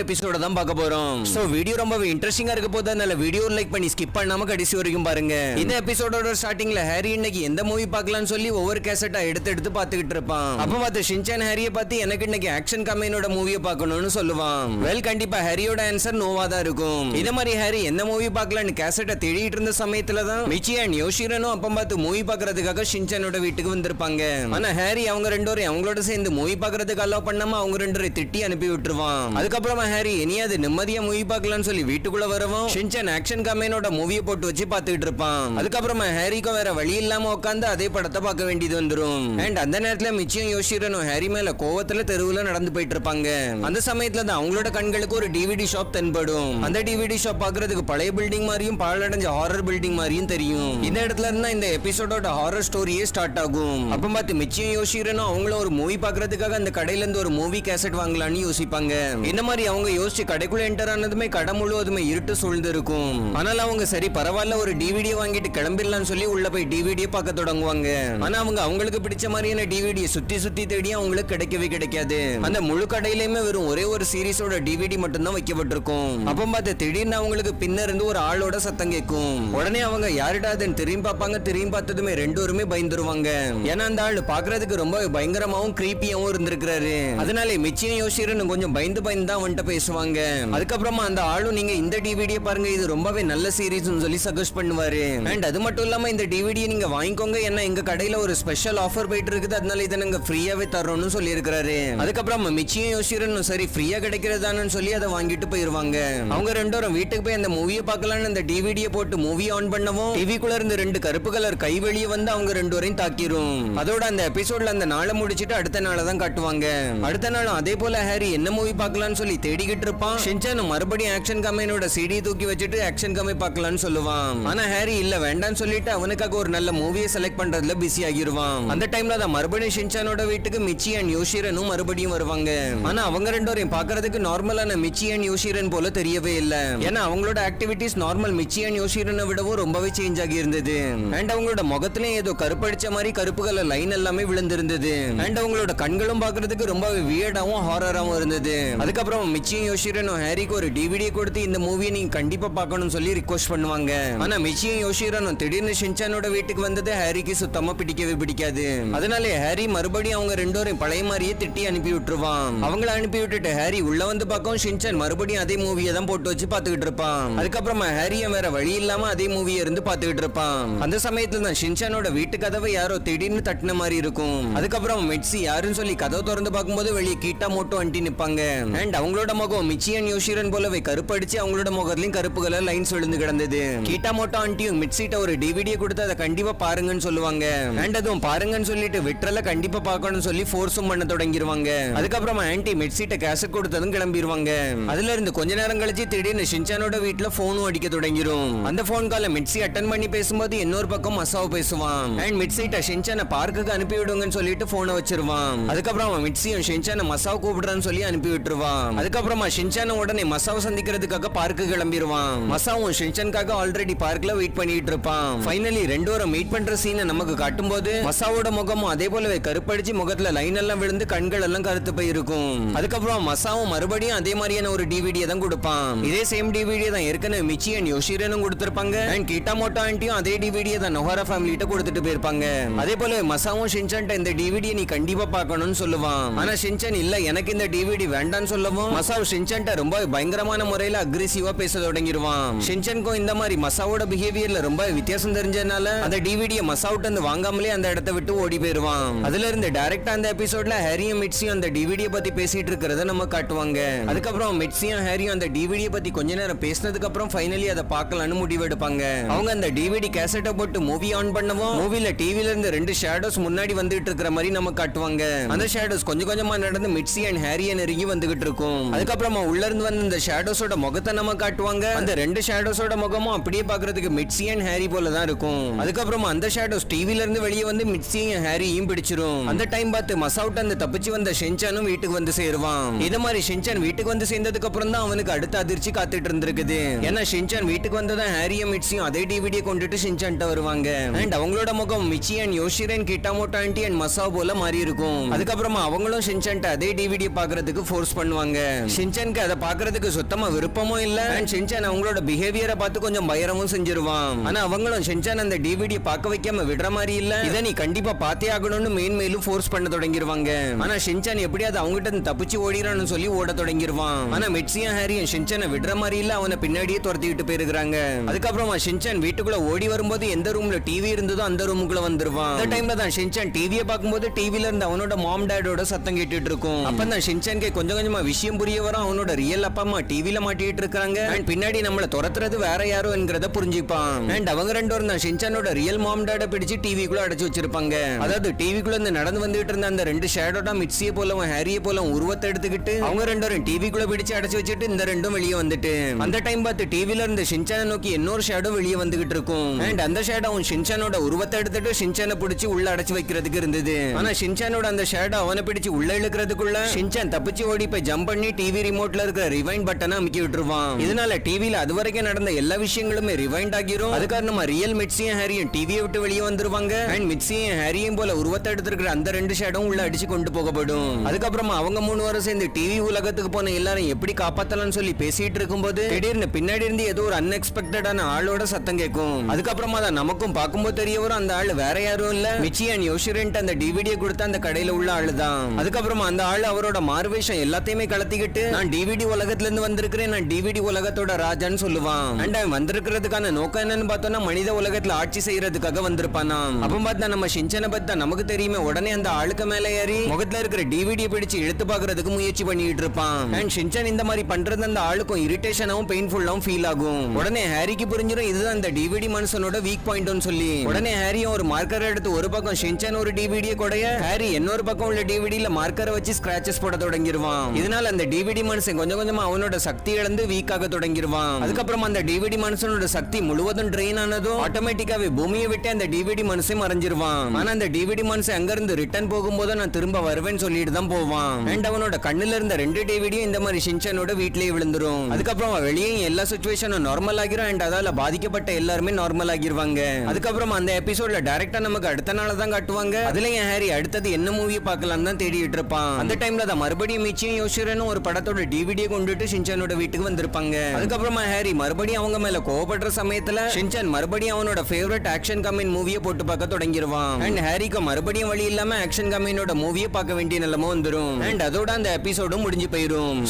எபிசோட தான் பார்க்க போறோம். சோ வீடியோ ரொம்ப இன்ட்ரெஸ்டிங்கா இருக்க போது அதனால வீடியோ லைக் பண்ணி ஸ்கிப் பண்ணாம கடைசி வரைக்கும் பாருங்க. இந்த எபிசோடோட ஸ்டார்டிங்ல ஹாரி இன்னைக்கு எந்த மூவி பார்க்கலாம்னு சொல்லி ஒவ்வொரு கேசட்டா எடுத்து பார்த்துக்கிட்டு இருப்பான். அப்ப பார்த்து ஷின்சான் ஹாரியை பார்த்து எனக்கு இன்னைக்கு ஆக்ஷன் கம்பெனியோட மூவியை பார்க்கணும்னு சொல்லுவான். வெல் கண்டிப்பா ஹாரியோட ஆன்சர் நோவா தான் இருக்கும். இதே மாதிரி ஹாரி எந்த மூவி பார்க்கலாம்னு கேசட்டை தேடிட்டு இருந்த சமயத்துல தான் மிச்சி அண்ட் யோஷிரனும் அப்ப பார்த்து மூவி பார்க்கறதுக்காக ஷின்சானோட வீட்டுக்கு வந்திருப்பாங்க. ஆனா ஹாரி அவங்க ரெண்டு பேரும் அவங்களோட சேர்ந்து மூவி பார்க்கறதுக்கு அலோ பண்ணாம அவங்க ரெண்டு பேரும் திட்டி அனுப்பி விட்டுருவான். அதுக்கப்புறமா ஹாரி இனியாவது நிம்மதியா மூவி பார்க்கலாம்னு சொல்லி வீட்டுக்குள்ள வரவும் ஷின்சான் ஆக்ஷன் கம்பெனியோட மூவியை போட்டு வச்சு பார்த்துட்டு இருப்பான். அதுக்கப்புறமா ஹாரிக்கு வேற வழி இல்லாம உட்கார்ந்து அதே படத்தை பார்க்க வேண்டியது வந்துரும். அண்ட் அந்த நேரத்துல மிச்சியும் யோஷிரனும் ஹாரி மேல கோவத்துல தெருவுல நடந்து போயிட்டு இருப்பாங்க. அந்த சமயத்துல தான் அவங்களோட கண்களுக்கு ஒரு டிவிடி ஷாப் தென்படும். அந்த டிவிடி ஷாப் பாக்குறதுக்கு பழைய பில்டிங் மாதிரியும் பாழடைஞ்ச ஹாரர் பில்டிங் மாதிரியும் தெரியும். இந்த இடத்துல இருந்தா இந்த எபிசோடோட ஹாரர் ஸ்டோரியே ஸ்டார்ட் ஆகும். அப்ப பார்த்து மிச்சியும் யோஷிரனும் அவங்களும் ஒரு மூவி பார்க்கறதுக்காக அந்த கடையில இருந்து ஒரு மூவி கேசட் வாங்கலாம்னு யோசிப்பாங்க. இந்த மாதிரி அவங்க யோசிச்சு கடைக்குள்ள என்டர் ஆனதுமே கடை முழுவதுமே இருட்டு சூழ்ந்து இருக்கும். ஆனால் அவங்க சரி பரவாயில்ல ஒரு டிவிடியை வாங்கிட்டு கிளம்பிடலாம்னு சொல்லி உள்ள போய் டிவிடியை பார்க்க தொடங்குவாங்க. ஆனா அவங்க அவங்களுக்கு பிடிச்ச மாதிரியான டிவிடியை சுத்தி தேடி அவங்களுக்கு கிடைக்கவே கிடைக்காது. அந்த முழு கடையிலுமே வெறும் ஒரே ஒரு சீரிஸோட டிவிடி மட்டும் தான் வைக்கப்பட்டிருக்கும். அப்ப பார்த்து திடீர்னு அவங்களுக்கு பின்ன இருந்து ஒரு ஆளோட சத்தம் கேட்கும். உடனே அவங்க யாருடாதுன்னு திரும்பி பார்ப்பாங்க. திரும்பி பார்த்ததுமே ரெண்டுமே பயந்துருவாங்க. ஏன்னா அந்த ஆள் பாக்குறதுக்கு ரொம்ப பயங்கரமாவும் கிரீப்பியாவும் இருந்திருக்கிறாரு. அதனால மிச்சியும் யோசிச்சு கொஞ்சம் பயந்து தான் வந்துட்டு பேசுவாங்க. அதுக்கப்புறமா அந்த ஆளும் நீங்க இந்த டிவிடியை பாருங்க இது ரொம்பவே நல்ல சீரிஸ் சொல்லி சஜஸ்ட் பண்ணுவாரு. அண்ட் அது மட்டும் இல்லாம இந்த டிவிடியை நீங்க வாங்கிக்கோங்க ஏன்னா எங்க கடையில ஒரு ஸ்பெஷல் ஆஃபர் போயிட்டு இருக்குது அதனால இதை நாங்க ஃப்ரீயாவே தரோம்னு சொல்லி இருக்காரு. அதுக்கப்புறம் மிச்சியும் யோசிக்கிறனும் சரி ஃப்ரீயா கிடைக்கிறதானு சொல்லி அதை வாங்கிட்டு போயிருவாங்க. அவங்க ரெண்டோரும் வீட்டுக்கு போய் அந்த மூவியை பார்க்கலாம்னு அந்த டிவிடியை போட்டு மூவி ஆன் பண்ணவும் டிவிக்குள்ள இருந்து ரெண்டு கருப்பு கலர் கை வெளியே வந்து அவங்க ரெண்டு வரையும் தாக்கிரும். அதோட அந்த எபிசோட்ல அந்த நாளை முடிச்சிட்டு அடுத்த நாளை தான் காட்டுவாங்க. அடுத்த நாளும் அதே போல ஹாரி என்ன மூவி பார்க்கலாம்னு சொல்லி தேடிக்கிட்டு இருப்பான். ஷின்சான் மறுபடியும் ஆக்ஷன் கம்பெனியோட சிடி தூக்கி வச்சுட்டு ஆக்ஷன் கம்பெனி பார்க்கலாம்னு சொல்லுவான். ஆனா ஹாரி இல்ல வேண்டாம்னு சொல்லிட்டு அவனுக்காக ஒரு நல்ல மூவியை செலக்ட் பண்றதுல பிஸி ஆகிருவான். அந்த டைம்ல தான் மறுபடியும் ஷின்சானோட வீட்டுக்கு மிச்சி அண்ட் யோஷிரனும் மறுபடியும் வருவாங்க. ஆனா அவங்க ரெண்டு பேரும் பார்க்கறதுக்கு நார்மலான மிச்சி அண்ட் யோஷிரன் போல தெரியவே இல்ல. ஏன்னா அவங்களோட ஆக்டிவிட்டிஸ் நார்மல் மிச்சி அண்ட் யோஷிரனை விடவும் ரொம்பவே சேஞ்ச் ஆகி இருந்தது. அண்ட் அவங்களோட முகத்திலே ஏதோ கருப்படிச்ச மாதிரி கருப்பு கலர் லைன் எல்லாமே விழுந்திருந்தது. அண்ட் அவங்களோட கண்களும் பார்க்கறதுக்கு ரொம்பவே வியர்டாவும் ஹாரராவும் இருந்தது. அதுக்கப்புறம் மிச்சியும் யோஷிரனும் ஹாரிக்கு ஒரு டிவிடியை கொடுத்து இந்த மூவியை நீங்க கண்டிப்பா பார்க்கணும்னு சொல்லி ரிக்வெஸ்ட் பண்ணுவாங்க. ஆனா மிச்சியும் யோஷிரனும் திடீர்னு ஷின்சானோட வீட்டுக்கு வந்தது ஹாரிக்கு சுத்தமா பிடிக்கவே பிடிக்காது. அதனால ஹாரி மறுபடியும் அவங்க ரெண்டோரும் பழைய மாதிரியே திட்டி அனுப்பி விட்டுருவான். அவங்கள அனுப்பி விட்டுட்டு ஹாரி உள்ள வந்து பார்க்கவும் ஷின்சான் மறுபடியும் அதே மூவியை தான் போட்டு வச்சு பார்த்துக்கிட்டு இருப்பான். அதுக்கப்புறமா ஹாரியும் வேற வழி இல்லாம அதே மூவியை இருந்து பார்த்துக்கிட்டு இருப்பான். அந்த சமயத்துல தான் ஷின்சானோட வீட்டு கதவை யாரோ திடீர்னு தட்டின மாதிரி இருக்கும். அதுக்கப்புறம் மிட்சி யாருன்னு சொல்லி கதவை திறந்து பார்க்கும்போது வெளியே கீட்டா மோட்டோ அண்டி நிப்பாங்க. அண்ட் அவங்களோட முகம் மிச்சி அண்ட் யோஷிரன் போலவே கருப்படிச்சு அவங்களோட முகத்திலையும் கருப்பு கலர் லைன்ஸ் விழுந்து கிடந்தது. கீட்டா மோட்டோ ஆண்டியும் மிட்சிட்ட ஒரு டிவிடியை கொடுத்து அதை கண்டிப்பா பாருங்கன்னு சொல்லுவாங்க. அண்ட் அதுவும் பாருங்கன்னு சொல்லிட்டு விட்ரல கண்டிப்பா பார்க்கணும்னு சொல்லி ஃபோர்ஸும் பண்ண தொடங்கிடுவாங்க. அதுக்கப்புறமா ஆன்டி மிட்சிட்ட கேசட் கொடுத்ததும் கிளம்பிடுவாங்க. அதுல இருந்து கொஞ்ச நேரம் கழிச்சு திடீர்னு ஷின்சானோட வீட்டுல போனும் அடிக்க தொடங்கிரும். அந்த போன் கால மிட்சி அட்டன் பண்ணி பேசும்போது இன்னொரு பக்கம் மசாவ் பேசுவான். அண்ட் மிட்சிட்ட ஷின்சானை பார்க்குக்கு அனுப்பி விடுங்கன்னு சொல்லிட்டு போனை வச்சிருவான். அதுக்கப்புறம் மிட்சியும் ஷின்சானை மசாவ் கூப்பிடுறான்னு சொல்லி அனுப்பி விட்டுருவான். அதுக்கப்புறமா ஷின்சான் உடனே மசாவை சந்திக்கிறதுக்காக பார்க்கு கிளம்பிடுவான். மசாவும் ஷின்சானுக்காக ஆல்ரெடி பார்க்ல வெயிட் பண்ணிட்டு இருப்பான். ஃபைனலி ரெண்டு பேரும் மீட் பண்ற சீனை நமக்கு காட்டும்போது மசாவோட முகமும் அதே போலவே கருப்படிச்சு முகத்துல லைன் எல்லாம் விழுந்து கண்கள் எல்லாம் கருத்து போய் இருக்கும். அதுக்கப்புறம் மசாவும் மறுபடியும் அதே மாதிரியான ஒரு டிவிடியை தான் கொடுப்பான். இதே சேம் டிவிடியை தான் ஏற்கனவே மிச்சி அண்ட் யோஷிரனும் கொடுத்திருப்பாங்க. அண்ட் கீட்டா மோட்டோ ஆண்டியும் அதே டிவிடியை தான் நொஹாரா ஃபேமிலிட்ட கொடுத்துட்டு போயிருப்பாங்க. அதே போல மசாவும் ஷின்சான் இந்த டிவிடியை நீ கண்டிப்பா பார்க்கணும்னு சொல்லுவான். ஆனா ஷின்சான் இல்ல எனக்கு இந்த டிவிடி வேண்டாம்னு சொல்லவும் மசாவ் ஷின்சான் ரொம்ப பயங்கரமான முறையில அக்ரெசிவா பேச தொடங்கிடுவான். ஷின்சானுக்கும் இந்த மாதிரி மசாவோட பிஹேவியர்ல ரொம்ப வித்தியாசம் தெரிஞ்சனால அந்த டிவிடியை மசாவுட்ட இருந்து வாங்காமலே அந்த இடத்தை விட்டு ஓடி போயிருவான். அதுல இருந்து டைரக்டா அந்த எபிசோட்ல ஹாரியும் மிட்சியும் அந்த டிவிடியை பத்தி பேசிட்டு இருக்கிறத நம்ம காட்டுவாங்க. அதுக்கப்புறம் மிட்சியும் ஹாரியும் அந்த டிவிடியை பத்தி கொஞ்ச நேரம் பேசினதுக்கு அப்புறம் ஃபைனலி அதை பார்க்கலாம்னு முடிவு எடுப்பாங்க. அவங்க அந்த டிவிடி கேசட்டை போட்டு மூவி ஆன் பண்ணவும் மூவில டிவில இருந்து ரெண்டு ஷேடோஸ் முன்னாடி வந்துட்டு இருக்கிற மாதிரி நம்ம காட்டுவாங்க. அந்த ஷேடோஸ் கொஞ்சம் கொஞ்சமா நடந்து மிட்சி அண்ட் ஹாரியை நெருங்கி வந்துகிட்டு இருக்கும். அதுக்கப்புறமா உள்ள இருந்து வந்து இந்த ஷேடோஸோட முகத்தை நம்ம காட்டுவாங்க. அந்த ரெண்டு ஷேடோஸோட முகமும் அப்படியே பாக்குறதுக்கு மிட்சி அண்ட் ஹாரி போல தான் இருக்கும். அதுக்கப்புறமா அந்த ஷேடோஸ் டிவில இருந்து வெளியே வந்து மிட்சியும் ஹாரியும் பிடிச்சிரும். அந்த டைம் பார்த்து மசாவுட்ட அந்த தப்பிச்சு வந்த ஷின்சானும் வீட்டுக்கு வந்து சேருவான். இத மாதிரி ஷின்சான் வீட்டுக்கு வந்து சேர்ந்ததுக்கு அப்புறம் தான் அவனுக்கு அடுத்த அதிர்ச்சி காத்துட்டு இருந்திருக்குது. ஏன்னா ஷின்சான் வீட்டுக்கு வந்ததான் ஹாரியும் மிட்சியும் அதே டிவிடியை கொண்டுட்டு ஷின்சான்ட்ட வருவாங்க. அண்ட் அவங்களோட முகம் மிச்சி அண்ட் யோஷிரன் கிட்டா மோட்டோ ஆண்டி அண்ட் மசாவ் போல மாறி இருக்கும். அதுக்கப்புறமா அவங்களும் ஷின்சான்ட்ட அதே டிவிடியை பாக்குறதுக்கு ஃபோர்ஸ் பண்ணுவாங்க. ஷின்சானுக்கு அதை பாக்குறதுக்கு சுத்தமா விருப்பமும் இல்ல. ஷின்சான் அவங்களோட பிஹேவியரை பார்த்து கொஞ்சம் பயரமும் செஞ்சிருவான். ஆனா அவங்களும் ஷின்சான் அந்த டிவிடி பார்க்க வைக்காம விடுற மாதிரி இல்ல. இதை நீ கண்டிப்பா பார்த்தே ஆகணும்னு மேலும் ஃபோர்ஸ் பண்ண தொடங்கிருவாங்க. ஆனா ஷின்சான் எப்படியாவது அவங்ககிட்ட தப்பிச்சு ஓடிறான்னு சொல்லி ஓட தொடங்கிருவான். ஆனா மிட்சியும் ஹாரியும் ஷின்சானை விடுற மாதிரி இல்ல, அவனை பின்னாடியே துரத்திட்டு போயிருக்காங்க. அதுக்கப்புறமா ஷின்சான் வீட்டுக்குள்ள ஓடி வரும்போது எந்த ரூம்ல டிவி இருந்ததோ அந்த ரூமுக்குள்ள வந்துருவான். அந்த டைம்ல தான் ஷின்சான் டிவியை பார்க்கும்போது டிவில இருந்து அவனோட மாம் டாடோட சத்தம் கேட்டுட்டு இருக்கும். அப்பதான் ஷின்சான்கே கொஞ்சம் கொஞ்சமா விஷயம் புரிய வரும். அவனோட ரியல் அப்பா அம்மா டிவில மாட்டிட்டு இருக்காங்க. பின்னாடி நம்மள துரத்துறது வேற யாரோ என்கிறத புரிஞ்சுப்பான். அவங்க ரெண்டு பேரும் தான் ஷின்சானோட ரியல் மாம் டாட பிடிச்சு டிவிக்குள்ள அடைச்சு வச்சிருப்பாங்க. அதாவது டிவிக்குள்ள இருந்து நடந்து வந்துட்டு இருந்த அந்த ரெண்டு ஷேடோட மிட்சியை போலவும் ஹாரியை போலவும் உருவத்தை எடுத்துக்கிட்டு அவங்க ரெண்டு பேரும் டிவிக்குள்ள பிடிச்சு அடைச்சு வச்சுட்டு இந்த ரெண்டும் வெளியே வந்துட்டு அந்த டைம் பார்த்து டிவில இருந்து ஷின்சானை நோக்கி இன்னொரு ஷேடோ வெளியே வந்துகிட்டு இருக்கும். அந்த ஷேடோ ஷின்சானோட உருவத்தை எடுத்துட்டு ஷின்சானை பிடிச்சு உள்ள அடைச்சு வைக்கிறதுக்கு இருந்தது. ஆனா ஷின்சானோட அந்த ஷேடோ அவனை பிடிச்சு உள்ள இழுக்கிறதுக்குள்ள ஷின்சான் தப்பிச்சு ஓடி போய் ஜம்ப் பண்ணி டிவி ரிமோட்ல இருக்கிற ரிவைண்ட் பட்டனை அமுக்கி விட்டுருவான். இதனால டிவில அது வரைக்கும் நடந்த எல்லா விஷயங்களுமே ரிவைண்ட் ஆகிரும். அது காரணமா ரியல் மிட்சியும் ஹாரியும் டிவியை விட்டு வெளியே வந்துருவாங்க. அண்ட் மிட்சியும் ஹாரியும் போல உருவத்தை எடுத்திருக்கிற அந்த ரெண்டு ஷேடோவும் உள்ள அடிச்சு கொண்டு போகப்படும். அதுக்கப்புறமா அவங்க 3 பேரும் சேர்ந்து டிவி உலகத்துக்கு போன எல்லாரும் எப்படி காப்பாத்தலாம்னு சொல்லி பேசிட்டு இருக்கும்போது திடீர்னு பின்னாடி இருந்து ஏதோ ஒரு அன்எக்ஸ்பெக்டடான ஆளோட சத்தம் கேட்கும். அதுக்கப்புறமா தான் நமக்கும் பார்க்கும்போது தெரிய வரும் அந்த ஆள் வேற யாரும் இல்ல, மிச்சி அண்ட் யோஷிரண்ட் அந்த டிவிடியை கொடுத்த அந்த கடையில உள்ள ஆளு தான். அதுக்கப்புறமா அந்த ஆள் அவரோட மார்வேஷம் எல்லாத்தையுமே கலத்திக்கிட்டு நான் டிவிடி உலகத்துல இருந்து வந்திருக்கிறேன், நான் டிவிடி உலகத்தோட ராஜான்னு சொல்லுவான். அண்ட் அவன் வந்திருக்கிறதுக்கான நோக்கம் என்னன்னு பார்த்தோம்னா மனித உலகத்துல ஆட்சி செய்யறதுக்காக வந்திருப்பானா. அப்ப பார்த்தா நம்ம ஷின்சானை பத்தி நமக்கு தெரியுமே. உடனே அந்த ஆளுக்கு மேல ஏறி முகத்துல இருக்கிற டிவிடியை பிடிச்சு இழுத்து பாக்குறதுக்கு முயற்சி பண்ணிட்டு இருப்பான். அண்ட் ஷின்சான் இந்த மாதிரி பண்றது அந்த ஆளுக்கும் இரிட்டேஷனாவும் பெயின்ஃபுல்லாவும் ஃபீல் ஆகும். உடனே ஹாரிக்கு புரிஞ்சிடும் இதுதான் அந்த டிவிடி மனுஷனோட வீக் பாயிண்ட்னு சொல்லி. உடனே ஹாரியும் ஒரு மார்க்கர் எடுத்து ஒரு பக்கம் ஷின்சான் ஒரு டிவிடியை கொடைய ஹாரி இன்னொரு பக்கம் உள்ள டிவிடியில மார்க்கரை வச்சு ஸ்கிராச்சஸ் போட தொடங்கிடுவான். இதனால அந்த டிவிடி மனுஷன் கொஞ்சம் கொஞ்சமா அவனோட சக்தி இழந்து வீக் ஆக தொடங்கிடுவான். அதுக்கப்புறம் அந்த டிவிடி மனுஷனோட சக்தி முழுவதும் ட்ரெயின் ஆனதும் ஆட்டோமேட்டிக்காவே பூமியை விட்டு அந்த டிவிடி மனுஷன் மறைஞ்சிருவான். ஆனா அந்த டிவிடி மனுஷன் அங்க இருந்து ரிட்டர்ன் போகும்போது நான் திரும்ப வருவேன்னு சொல்லிட்டு தான் போவான். அண்ட் அவனோட கண்ணுல இருந்த 2 டிவிடியும் இந்த மாதிரி ஷின்சானோட வீட்லயே விழுந்துரும். அதுக்கப்புறம் வெளியே எல்லா சிச்சுவேஷனும் நார்மல் ஆகிரும். அண்ட் அதால பாதிக்கப்பட்ட எல்லாருமே நார்மல் ஆகிருவாங்க. அதுக்கப்புறம் அந்த எபிசோட்ல டைரக்டா நமக்கு அடுத்த நாள் தான் காட்டுவாங்க. அதுல என் ஹாரி அடுத்தது என்ன மூவியை பார்க்கலாம் தான் தேடிட்டு இருப்பான். அந்த டைம்ல தான் மறுபடியும் மிச்சியும் யோசிரனும் ஒரு படத்தோட டிவிடியை கொண்டுட்டு ஷின்சானோட வீட்டுக்கு வந்திருப்பாங்க. அதுக்கப்புறமா ஹாரி மறுபடியும் அவங்க மேல கோவப்படுற சமயத்துல ஷின்சான் மறுபடியும் அவனோட ஃபேவரட் ஆக்ஷன் கமெண்ட் மூவியை போட்டு பார்க்க தொடங்கிடுவான். அண்ட் ஹாரிக்கு மறுபடியும் வழி இல்லாம ஆக்ஷன் கமெண்டோட மூவியை பார்க்க வேண்டிய நிலைமை வந்துரும். அண்ட் அதோட அந்த எபிசோடும் முடிஞ்சு போயிரும்.